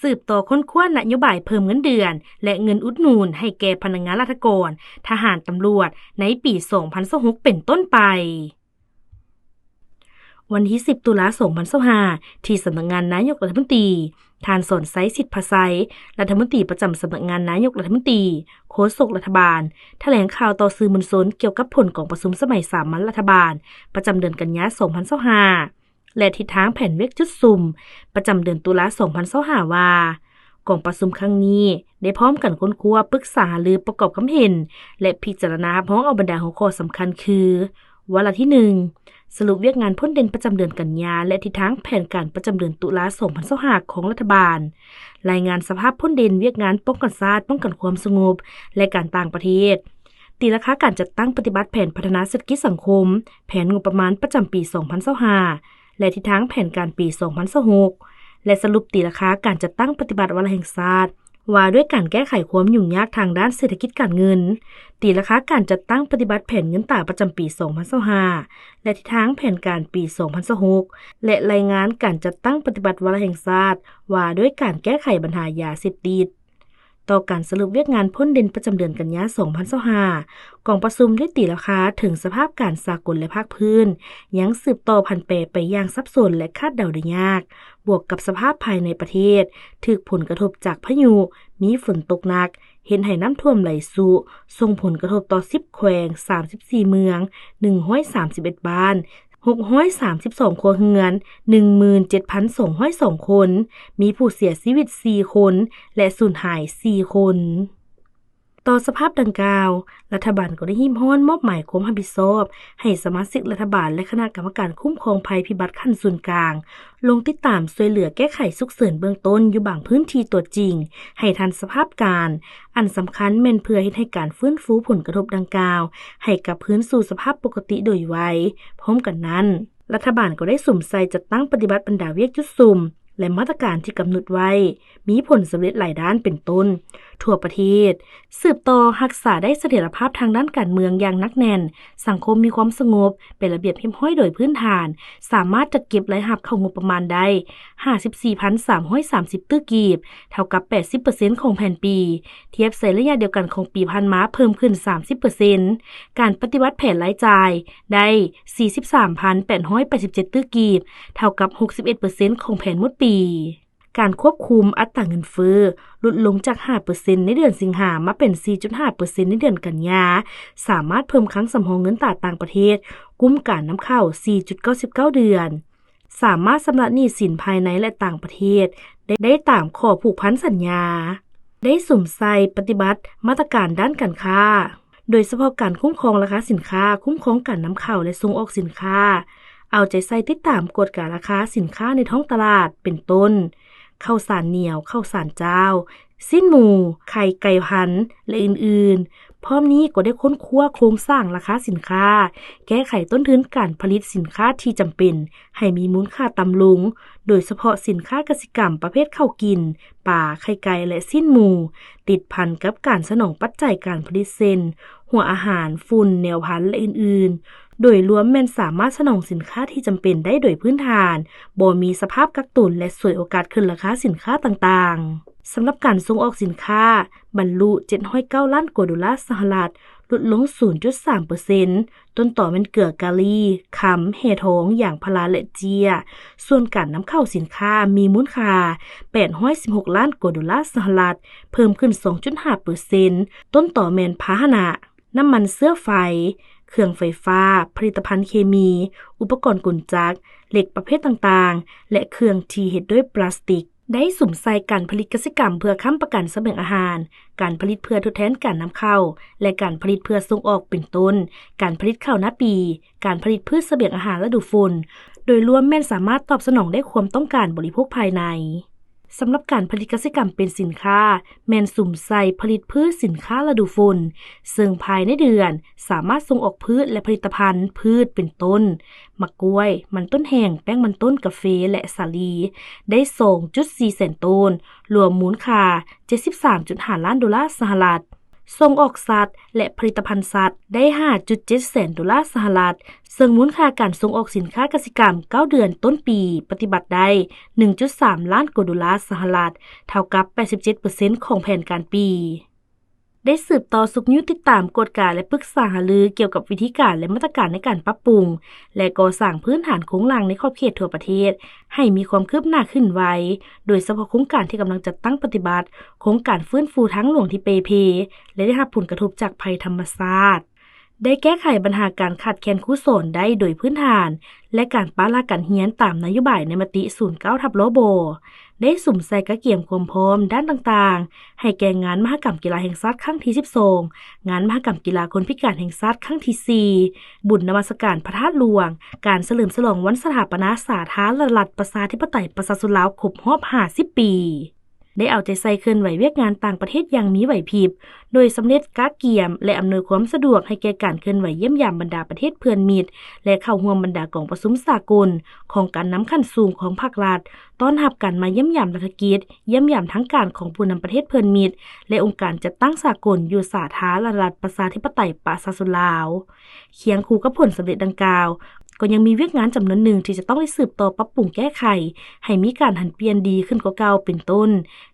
สืบต่อค้นคว้านโยบายเพิ่มเงินเดือนและเงินอุดหนุนให้แก่พนักงานราชการทหารตำรวจในปี2026เป็นต้นไปวันที่10ตุลาคม2025ที่สำนักงานนายกรัฐมนตรีท่านสนไซสิทธิภาไซรัฐมนตรีประจำสำนักงานนายกรัฐมนตรีโฆษกรัฐบาลแถลงข่าวต่อสื่อมวลชนเกี่ยวกับผลของประชุมสมัยสามัญรัฐบาลประจำเดือนกันยายน2025และทิศทางแผนเวกจุดซุ่มประจำเดือนตุลาคม2025ว่ากองประชุมครั้งนี้ได้พร้อมกันค้นคว้าปรึกษาหรือประกอบความเห็นและพิจารณาพร้อมเอาบรรดาหัวข้อสำคัญคือวาระที่1สรุปเวียกงานพ้นเด่นประจำเดือนกันยาและทิศทางแผนการประจำเดือนตุลาคม2025ของรัฐบาลรายงานสภาพพ้นเด่นเวียกงานป้องกันชาติป้องกันความสงบและการต่างประเทศตีราคาการจัดตั้งปฏิบัติแผนพัฒนาเศรษฐกิจสังคมแผนงบประมาณประจำปี2025และทิศทางแผนการปี2026และสรุปตีราคาการจัดตั้งปฏิบัติวาระแห่งชาติว่าด้วยการแก้ไขความยุ่งยากทางด้านเศรษฐกิจการเงินตีราคาการจัดตั้งปฏิบัติแผนเงินตราประจำปี2025และทิศทางแผนการปี2026และรายงานการจัดตั้งปฏิบัติวาระแห่งชาติว่าด้วยการแก้ไขปัญหายาเสพติดต่อการสรุปเวียกงานพ้นเด่นประจำเดือนกันยายน2025กองประชุมได้ตีราคาถึงสภาพการสากลและภาคพื้นยังสืบต่อพันแปรไปอย่างซับซ้อนและคาดเดาได้ยากบวกกับสภาพภายในประเทศถูกผลกระทบจากพายุมีฝนตกหนักเห็นให้น้ำท่วมไหลสู่ส่งผลกระทบต่อ10แขวง34เมือง131บ้าน632ครัวเรือน 17,202 คนมีผู้เสียชีวิต4คนและสูญหาย4คนต่อสภาพดังกล่าวรัฐบาลก็ได้หิ้มห้อนมอบหมายความรับผิดชอบให้สมาชิกรัฐบาลและคณะกรรมการคุ้มครองภัยพิบัติขั้นส่วนกลางลงติดตามช่วยเหลือแก้ไขฉุกเฉินเบื้องต้นอยู่บางพื้นที่ตัวจริงให้ทันสภาพการอันสำคัญแม่นเพื่อให้การฟื้นฟูผลกระทบดังกล่าวให้กลับคืนสู่สภาพปกติโดยไวพร้อมกันนั้นรัฐบาลก็ได้สุ่มใส่จัดตั้งปฏิบัติบรรดาเวียกจุดซุ่มและมาตรการที่กำหนดไว้มีผลสำเร็จหลายด้านเป็นต้นทั่วประเทศสืบต่อรักษาได้เสถียรภาพทางด้านการเมืองอย่างหนักแน่นสังคมมีความสงบเป็นระเบียบเรียบร้อยโดยพื้นฐานสามารถจัดเก็บรายรับเข้างบประมาณได้ 54,330 ตื้อกีบเท่ากับ 80% ของแผนปีเทียบใส่ระยะเดียวกันของปีผ่านมาเพิ่มขึ้น 30% การปฏิบัติแผนรายจ่ายได้ 43,887 ตื้อกีบเท่ากับ 61% ของแผนหมดปีการควบคุมอัตราเงินเฟ้อลดลงจาก 5% ในเดือนสิงหามาเป็น 4.5% ในเดือนกันยาสามารถเพิ่มครั้งสำรองเงินตราต่างประเทศกุ้มการนำเข้า 4.99 เดือนสามารถชำระหนี้สินภายในและต่างประเทศได้ตามข้อผูกพันสัญญาได้สุ่มใส่ปฏิบัติมาตรการด้านการค้าโดยเฉพาะการคุ้มครองราคาสินค้าคุ้มครองการนำเข้าและส่งออกสินค้าเอาใจใส่ติดตามกฎการราคาสินค้าในท้องตลาดเป็นต้นข้าวสารเหนียวข้าวสารเจ้าสิ้นหมูไข่ไก่พันธุ์และอื่นๆพร้อมนี้ก็ได้ค้นคว้าโครงสร้างราคาสินค้าแก้ไขต้นทุนการผลิตสินค้าที่จำเป็นให้มีมูลค่าต่ำลงโดยเฉพาะสินค้าเกษตรกรรมประเภทข้าวกินปลาไข่ไก่และสิ้นหมูติดพันกับการสนองปัจจัยการผลิตเส้นหัวอาหารฝุ่นแนวพันธุ์และอื่นๆโดยรวมแม่นสามารถสนองสินค้าที่จำเป็นได้โดยพื้นฐานบ่มีสภาพกักตุนและสวยโอกาสขึ้นราคาสินค้าต่างๆสำหรับการส่งออกสินค้าบรรลุ709ล้านกว่าดอลลาร์สหรัฐลดลง 0.3% ต้นต่อเป็นเกลือกาลีขำแห่ทองอย่างพาราและเจียส่วนการนำเข้าสินค้ามีมูลค่า816ล้านกว่าดอลลาร์สหรัฐเพิ่มขึ้น 2.5% ต้นต่อแม่นพาหนะน้ำมันเสื้อไฟเครื่องไฟฟ้าผลิตภัณฑ์เคมีอุปกรณ์กลจักรเหล็กประเภทต่างๆและเครื่องที่เฮ็ดด้วยพลาสติกได้สุ่มใส่การผลิตเกษตรกรรมเพื่อค้ำประกันเสบียงอาหารการผลิตเพื่อทดแทนการนำเข้าและการผลิตเพื่อส่งออกเป็นต้นการผลิตข้าวหน้าปีการผลิตพืชเสบียงอาหารฤดูฝนโดยรวมแม่นสามารถตอบสนองได้ความต้องการบริโภคภายในสำหรับการผลิตเกษตรกรรมเป็นสินค้าแม่นสุ่มใส่ผลิตพืชสินค้าฤดูฝนซึ่งภายในเดือนสามารถส่งออกพืชและผลิตภัณฑ์พืชเป็นต้นมะกล้วยมันต้นแห้งแป้งมันต้นกาแฟและสาลีได้ 2.4 แสนต้นรวมมูลค่า 73.5 ล้านดอลลาร์สหรัฐ ส่งออกสัตว์และผลิตภัณฑ์สัตว์ได้ 5.7 แสนดอลลาร์สหรัฐซึ่งมูลค่าการส่งออกสินค้ากสิกรรม9เดือนต้นปีปฏิบัติได้ 1.3 ล้านกว่าดอลลาร์สหรัฐเท่ากับ 87% ของแผนการปีได้สืบต่อสุขยุติดตามกฎการและปรึกษาหารือเกี่ยวกับวิธีการและมาตรการในการปรับปรุงและก่อสร้างพื้นฐานโครงสร้างในขอบเขตทั่วประเทศให้มีความคืบหน้าขึ้นไวโดยเฉพาะโครงการที่กำลังจัดตั้งปฏิบัติโครงการฟื้นฟูทางหลวงที่เปเพและได้รับผลกระทบจากภัยธรรมชาติได้แก้ไขปัญหาการขาดแคลนครูสอนได้โดยพื้นฐานและการปะละการเรียนตามนโยบายในมติ 09/บได้สุ่มใส่กระเกียมความพร้อมด้านต่างๆให้แก่งานมหกรรมกีฬาแห่งชาติครั้งที่12งานมหกรรมกีฬาคนพิการแห่งชาติครั้งที่4บุญนมัสการพระธาตุหลวงการเฉลิมฉลองวันสถาปนาสาธารณรัฐประชาธิปไตยประชาชนลาวครบรอบ50ปีได้เอาใจใส่เคลื่อนไหวเวียกงานต่างประเทศอย่างมีไหวพริบโดยสำเร็จกะเกียมและอำนวยความสะดวกให้แก่การเคลื่อนไหวเยี่ยมยามบรรดาประเทศเพื่อนมิตรและเข้าร่วมบรรดากองประชุมสากลของการนำขั้นสูงของภาครัฐต้อนรับการมาเยี่ยมยามรัฐกิจเยี่ยมยามทั้งการของผู้นำประเทศเพื่อนมิตรและองค์การจัดตั้งสากลอยู่สาธารณรัฐประชาธิปไตยประชาชนลาวเคียงคู่กับผลสำเร็จดังกล่าวก็ยังมีเวียกงานจำนวนหนึ่งที่จะต้องได้สืบต่อปรับปรุงแก้ไขให้มีการหันเปลี่ยนดีขึ้นกว่าเก่าเป็นต้น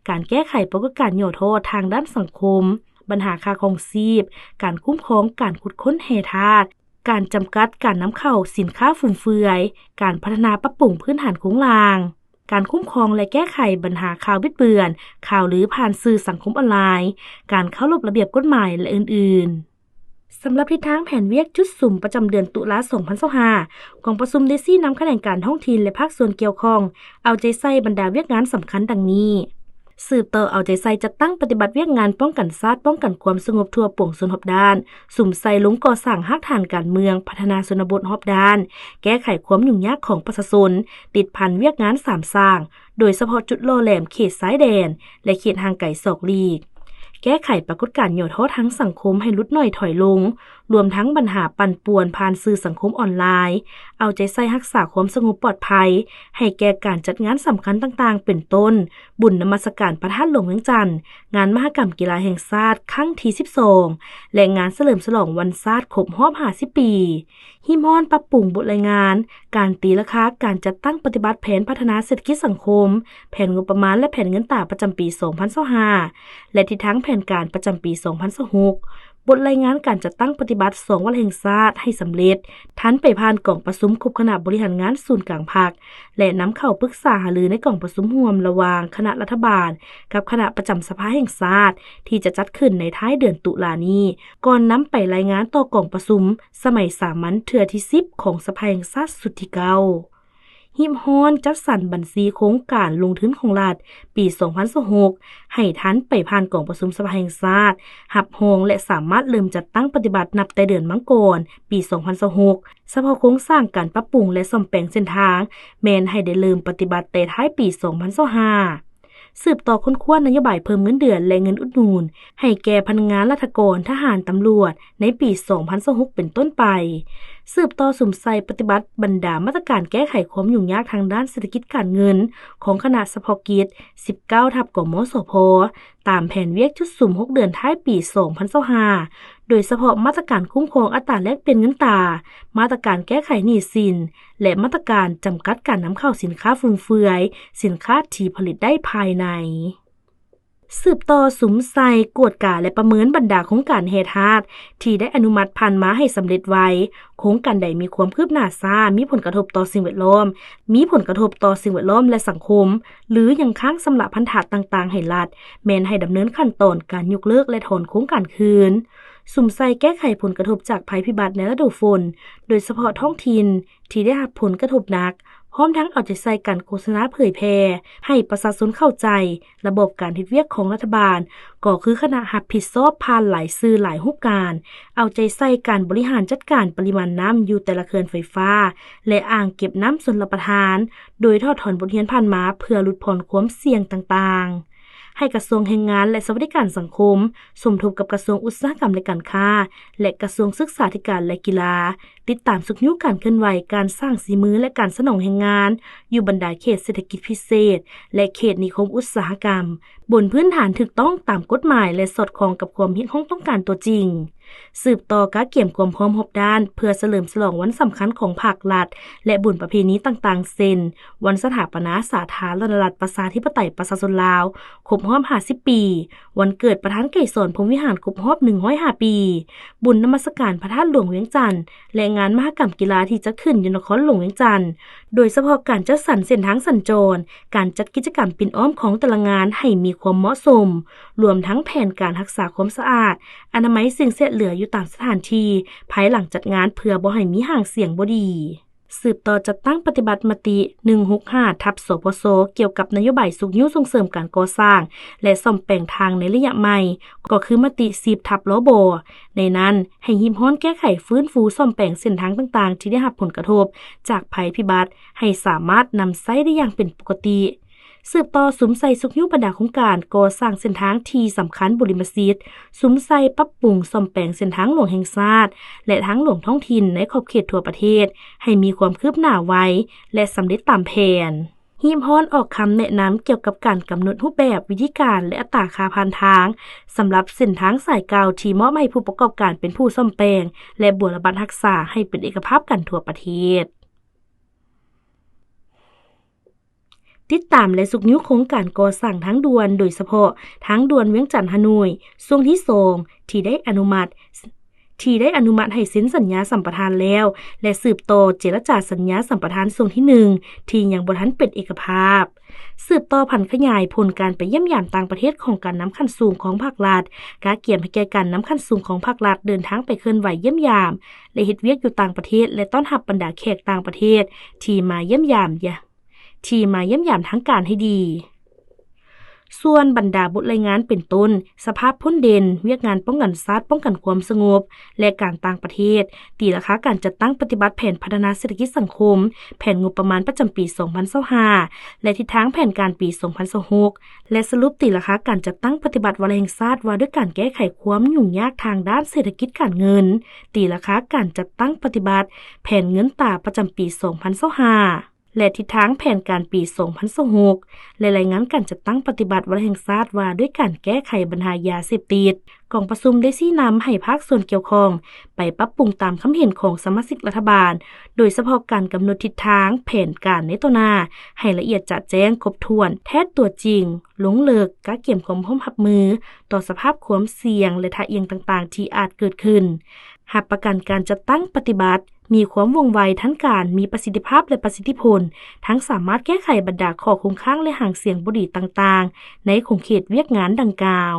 การแก้ไขปรากฏการณ์ย่อท้อทางด้านสังคมปัญหาค่าครองชีพการคุ้มครองการขุดค้นแร่ธาตุการจำกัดการนำเข้าสินค้าฟุ่มเฟือยการพัฒนาปรับปรุงพื้นฐานโครงสร้างการคุ้มครองและแก้ไขปัญหาข่าวบิดเบือนข่าวลือผ่านสื่อสังคมออนไลน์การเคารพระเบียบกฎหมายและอื่นๆสำหรับทิศทางแผนเวียกจุดสุ่มประจำเดือนตุลา2025กองประชุมได้ชี้นำแถลงการท้องถิ่นและภาคส่วนเกี่ยวข้องเอาใจใส่บรรดาเวียกงานสำคัญดังนี้สืบต่อเอาใจใส่จัดตั้งปฏิบัติเวียกงานป้องกันชาติป้องกันความสงบทั่วปวงชนรอบด้านสุ่มใส่ลงก่อสร้างรากฐานการเมืองพัฒนาชนบทรอบด้านแก้ไขความยุ่งยากของประชาชนติดพันเวียกงาน3สร้างโดยเฉพาะจุดโลแหลมเขตซ้ายแดนและเขตห่างไกลศอกลีกแก้ไขปรากฏการณ์ย่อท้อทั้งสังคมให้ลดน้อยถอยลงรวมทั้งปัญหาปั่นป่วนผ่านสื่อสังคมออนไลน์เอาใจใส่รักษาความสงบปลอดภัยให้แก่การจัดงานสำคัญต่างๆเป็นต้นบุญนมัสการพระธาตุหลวงเวียงจันทน์งานมหกรรมกีฬาแห่งชาติครั้งที่12และงานเฉลิมฉลองวันชาติครบรอบ50ปีหิมฮ้อนปรับปรุงบทรายงานการตีราคาการจัดตั้งปฏิบัติแผนพัฒนาเศรษฐกิจสังคมแผนงบประมาณและแผนเงินตราประจำปี2025และทิศทางแผนการประจำปี2026บทรายงานการจัดตั้งปฏิบัติ2วันแห่งชาติให้สำเร็จทันไปผ่านกล่องประชุมครบคณะบริหารงานศูนย์กลางภาคและนำเข้าปรึกษาหารือในกล่องประชุมร่วมระหว่างคณะรัฐบาลกับคณะประจำสภาแห่งชาติที่จะจัดขึ้นในท้ายเดือนตุลานี้ก่อนนำไปรายงานต่อกล่องประชุมสมัยสามัญเทื่อที่10ของสภาแห่งชาติสุดที่9หิมฮ้อนจัดสรรบัญชีโครงการลงทุนของรัฐปี2026ให้ทันไปผ่านกล่องประชุมสภาแห่งชาติหับรองและสามารถเริ่มจัดตั้งปฏิบัตินับแต่เดือนมังกรปี2026เฉพาะโครงสร้างการปรับปรุงและซ่อมแปลงเส้นทางแม้นให้ได้เริ่มปฏิบัติแต่ท้ายปี2025สืบต่อค้นคว้านโยบายเพิ่มเงินเดือนและเงินอุดหนุนให้แก่พนักงานราชการทหารตำรวจในปี2026เป็นต้นไปสืบต่อสุ่มใส่ปฏิบัติบรรดามาตรการแก้ไขความยุ่งยากทางด้านเศรษฐกิจการเงินของคณะเฉพาะกิจ19ทับกมสพตามแผนเวียกจุดสุ่ม6เดือนท้ายปี2025โดยเฉพาะมาตรการคุ้มครองอัตราแลกเปลี่ยนเงินตรามาตรการแก้ไขหนี้สินและมาตรการจำกัดการนำเข้าสินค้าฟุ่มเฟือยสินค้าที่ผลิตได้ภายในสืบต่อสุมใส่กวดกาและประเมินบรรดาโครงการแห่ธาตุที่ได้อนุมัติผ่านมาให้สำเร็จไวโครงการใดมีความคืบหน้าช้ามีผลกระทบต่อสิ่งแวดล้อมและสังคมหรือยังค้างสำหรับพันธะต่างๆให้รัฐแม้นให้ดำเนินขั้นตอนการยกเลิกและถอนโครงการคืนสุ่มใส่แก้ไขผลกระทบจากภัยพิบัติในฤดูฝนโดยเฉพาะท้องถิ่นที่ได้รับผลกระทบหนักพร้อมทั้งเอาใจใส่การโฆษณาเผยแพร่ให้ประชาชนเข้าใจระบบการเฮ็ดเวียกของรัฐบาลก็คือคณะรับผิดชอบผ่านหลายสื่อหลายรูปการเอาใจใส่การบริหารจัดการปริมาณน้ำอยู่แต่ละเขื่อนไฟฟ้าและอ่างเก็บน้ำชลประทานโดยทอดถอนบทเรียนผ่านมาเพื่อลดผ่อนความเสี่ยงต่างๆ ให้กระทรวงแรงงานและสวัสดิการสังคมสมทบกับกระทรวงอุตสาหกรรมและการค้าและกระทรวงศึกษาธิการและกีฬาติดตามสุขยุการเคลื่อนไหวการสร้างสีมือและการสนองแรงงานอยู่บรรดาเขตเศรษฐกิจพิเศษและเขตนิคมอุตสาหกรรมบนพื้นฐานถูกต้องตามกฎหมายและสอดคล้องกับความเห็นของต้องการตัวจริงสืบต่อการเกี่ยมความพร้อมรอบด้านเพื่อเฉลิมฉลองวันสำคัญของภาครัฐและบุญประเพณีต่างๆเช่นวันสถาปนาสาธารณรัฐประชาธิปไตยประชาชนลาวครบรอบ50ปีวันเกิดประธานไกรสอนพรหมวิหารครบรอบ105ปีบุญนมัสการพระธาตุหลวงเวียงจันทน์และงานมหกรรมกีฬาที่จะขึ้นอยู่นครหลวงเวียงจันทน์โดยเฉพาะการจัดสรรเส้นทางสัญจรการจัดกิจกรรมปิ่นอ้อมของแต่ละงานให้มีความเหมาะสมรวมทั้งแผนการรักษาความสะอาดอนามัยสิ่งเสียเหลืออยู่ตามสถานที่ภายหลังจัดงานเพื่อบ่ให้มีห่างเสียงบ่ดีสืบต่อจัดตั้งปฏิบัติมติ165/สปสเกี่ยวกับนโยบายสุขยุส่งเสริมการก่อสร้างและซ่อมแปลงทางในระยะใหม่ก็คือมติ10/ลบในนั้นให้หิมห้อนแก้ไขฟื้นฟูซ่อมแปลงเส้นทางต่างๆที่ได้รับผลกระทบจากภัยพิบัติให้สามารถนำใช้ได้อย่างเป็นปกติสืบต่อสุมใส่สุขยุบรรดาโครงการก่อสร้างเส้นทางที่สำคัญบริมสิทธิ์สุมใส่ปรับปรุงซ่อมแปลงเส้นทางหลวงแห่งชาติและทางหลวงท้องถิ่นในขอบเขตทั่วประเทศให้มีความคืบหน้าไวและสำเร็จตามแผนหิมฮ้อนออกคำแนะนำเกี่ยวกับการกำหนดรูปแบบวิธีการและอัตราค่าผ่านทางสำหรับเส้นทางสายเก่าที่มอบให้ผู้ประกอบการเป็นผู้ซ่อมแปลงและบูรณะรักษาให้เป็นเอกภาพกันทั่วประเทศติดตามและสุขยุโครงการก่อสร้างทางด่วนโดยเฉพาะทางด่วนเวียงจันทน์ฮานอยช่วงที่2ที่ได้อนุมัติให้เซ็นสัญญาสัมปทานแล้วและสืบต่อเจรจาสัญญาสัมปทานช่วงที่1ที่ยังบ่ทันเป็นเอกภาพสืบต่อผันขยายผลการไปเยี่ยมยามต่างประเทศของการนำขั้นสูงของภาครัฐการเกี่ยมให้แก่การนำขั้นสูงของภาครัฐเดินทางไปเคลื่อนไหวเยี่ยมยามและเฮ็ดเวียกอยู่ต่างประเทศและต้อนรับบรรดาแขกต่างประเทศที่มาเยี่ยมยามทางการให้ดีส่วนบรรดาบทรายงานเป็นต้นสภาพพ้นเด่นเวียกงานป้องกันชาติป้องกันความสงบและการต่างประเทศตีราคาการจัดตั้งปฏิบัติแผนพัฒนาเศรษฐกิจสังคมแผนงบประมาณประจำปี2025และทิศทางแผนการปี2026และสรุปตีราคาการจัดตั้งปฏิบัติวาระแห่งชาติว่าด้วยการแก้ไขความยุ่งยากทางด้านเศรษฐกิจการเงินตีราคาการจัดตั้งปฏิบัติแผนเงินตราประจำปี2025และทิศทางแผนการปี2026และรายงานการจัดตั้งปฏิบัติวาระแห่งชาติว่าด้วยการแก้ไขปัญหายาเสพติดกองประชุมได้ชี้นำให้ภาคส่วนเกี่ยวข้องไปปรับปรุงตามความเห็นของสมาชิกรัฐบาลโดยเฉพาะการกำหนดทิศทางแผนการในตัวหน้าให้ละเอียดจะแจ้งครบถ้วนแท้ตัวจริงลงเลิกการเกี่ยมความพร้อมรับมือต่อสภาพความเสี่ยงและท่าเอียงต่างๆที่อาจเกิดขึ้นรับประกันการจัดตั้งปฏิบัติมีความว่องไวทั้งการมีประสิทธิภาพและประสิทธิผลทั้งสามารถแก้ไขบรรดาข้อคงค้างและห่างเสียงบ่ดีต่างๆในขงเขตเวียกงานดังกล่าว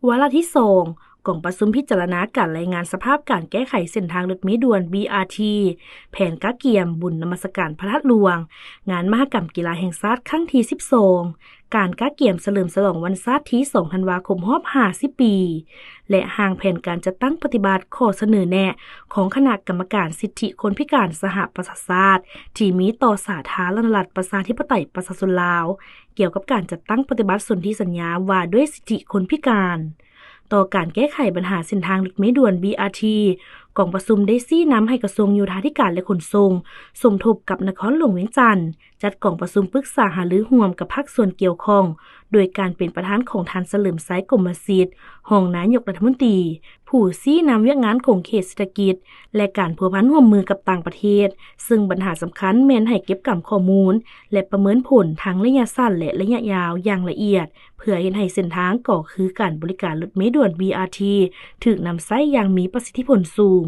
วาระที่2กองประชุมพิจารณาการรายงานสภาพการแก้ไขเส้นทางรถเมล์ด่วน BRT แผนกะเกียมบุญนมัสการพระธาตุหลวงงานมหกรรมกีฬาแห่งชาติครั้งที่12การกะเกียมเฉลิมฉลองวันชาติที่2ธันวาคมรอบ50ปีและห่างแผนการจัดตั้งปฏิบัติข้อเสนอแนะของคณะกรรมการสิทธิคนพิการสหประชาชาติที่มีต่อสาธารณรัฐประชาธิปไตยประชาชนลาวเกี่ยวกับการจัดตั้งปฏิบัติสนธิสัญญาว่าด้วยสิทธิคนพิการต่อการแก้ไขปัญหาเส้นทางรถเมล์ด่วน BRT กองประชุมได้ชี้นำให้กระทรวงโยธาธิการและขนส่งสมทบกับนครหลวงเวียงจันทน์จัดกองประชุมปรึกษาหารือร่วมกับภาคส่วนเกี่ยวข้องโดยการเป็นประธานของท่านเฉลิมไซกรมสิทธิ์รองนายกรัฐมนตรีผู้ชี้นำเวียกงานของเขตเศรษฐกิจและการพัวพันร่วมมือกับต่างประเทศซึ่งปัญหาสำคัญแม่นให้เก็บกำข้อมูลและประเมินผลทั้งระยะสั้นและระยะยาวอย่างละเอียดเพื่อเฮ็ดให้เส้นทางก็คือการบริการรถเมล์ด่วน BRT ถูกนำใช้อย่างมีประสิทธิผลสูง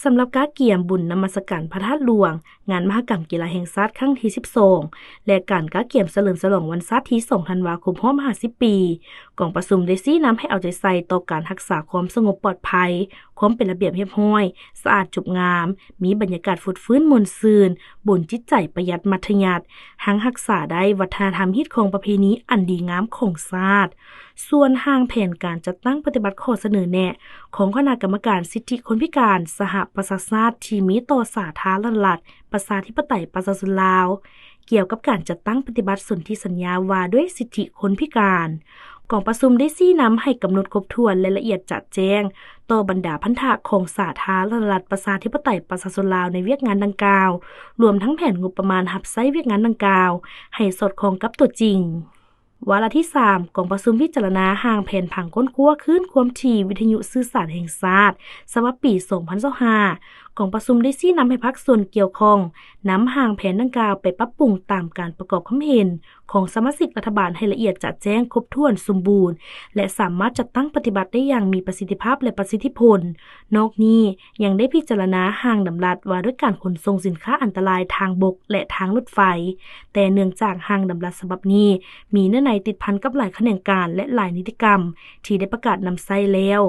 สำหรับการเกี่ยมบุญนมัสการพระธาตุหลวงงานมหกรรมกีฬาแห่งชาติครั้งที่12และการกะเกี่ยมเฉลิมฉลองวันชาติที่2ธันวาคมรอบ50ปีกองประชุมได้ชี้นำให้เอาใจใส่ต่อการรักษาความสงบปลอดภัยความเป็นระเบียบเรียบร้อยสะอาดจบงามมีบรรยากาศฟุดฟื้นมนต์ซื่นบนจิตใจประหยัดมัธยัสถ์ทั้งรักษาได้วัฒนธรรมฮิตของประเพณีอันดีงามของชาติส่วนห่างแผนการจัดตั้งปฏิบัติข้อเสนอแนะของคณะกรรมการสิทธิคนพิการสหประชาชาติที่มีต่อสาธารณรัฐประชาธิปไตยประชาชนลาว เกี่ยวกับการจัดตั้งปฏิบัติสนธิสัญญาว่าด้วยสิทธิคนพิการกองประชุมได้ชี้นำให้กำหนดครบถ้วนและละเอียดจัดแจงต่อบรรดาพันธะของสาธารณรัฐประชาธิปไตยประชาชนลาวในเวียกงานดังกล่าวรวมทั้งแผนงบประมาณรับใช้เวียกงานดังกล่าวให้สอดคล้องกับตัวจริงวาระที่ 3กองประชุมพิจารณาห่างแผนผังค้นคว้าขึ้นความถี่วิทยุสื่อสารแห่งชาติสำหรับปี 2025กองประชุมได้ชี้นำให้ภาคส่วนเกี่ยวข้องนำห่างแผนดังกล่าวไปปรับปรุงตามการประกอบความเห็นของสมาชิกรัฐบาลให้ละเอียดจัดแจ้งครบถ้วนสมบูรณ์และสามารถจัดตั้งปฏิบัติได้อย่างมีประสิทธิภาพและประสิทธิผลนอกนี้ยังได้พิจารณาห่างดำรัสว่าด้วยการขนส่งสินค้าอันตรายทางบกและทางรถไฟแต่เนื่องจากห่างดำรัสฉบับนี้มีเนื้อในติดพันกับหลายแขนงการและหลายนิติกรรมที่ได้ประกาศนำใช้แล้ว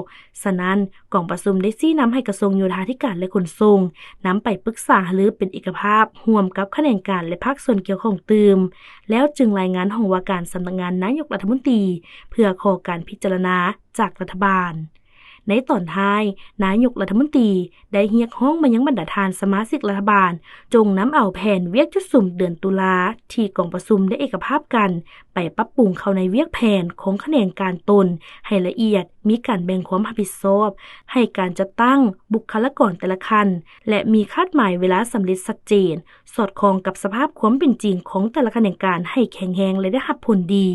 ฉะนั้นกองประชุมได้ชี้นำให้กระทรวงโยธาธิการและขนส่งนำไปปรึกษาหรือเป็นเอกภาพร่วมกับแขนงการและภาคส่วนเกี่ยวข้องตืมแล้วจึงรายงานห้องว่าการสำนักงานนายกรัฐมนตรีเพื่อขอการพิจารณาจากรัฐบาลในตอนท้ายนายกรัฐมนตรีได้เรียกร้องมายังบรรดาทานสมาชิกรัฐบาลจงนำเอาแผนเวียกจุดสุ่มเดือนตุลาที่กองประชุมได้เอกภาพกันไปปรับปรุงเข้าในเวียกแผนของแขนงการตนให้ละเอียดมีการแบ่งความรับผิดชอบให้การจัดตั้งบุคลากรแต่ละขั้นและมีคาดหมายเวลาสำเร็จชัดเจนสอดคล้องกับสภาพความเป็นจริงของแต่ละแขนงการให้แข็งแรงและได้รับผลดี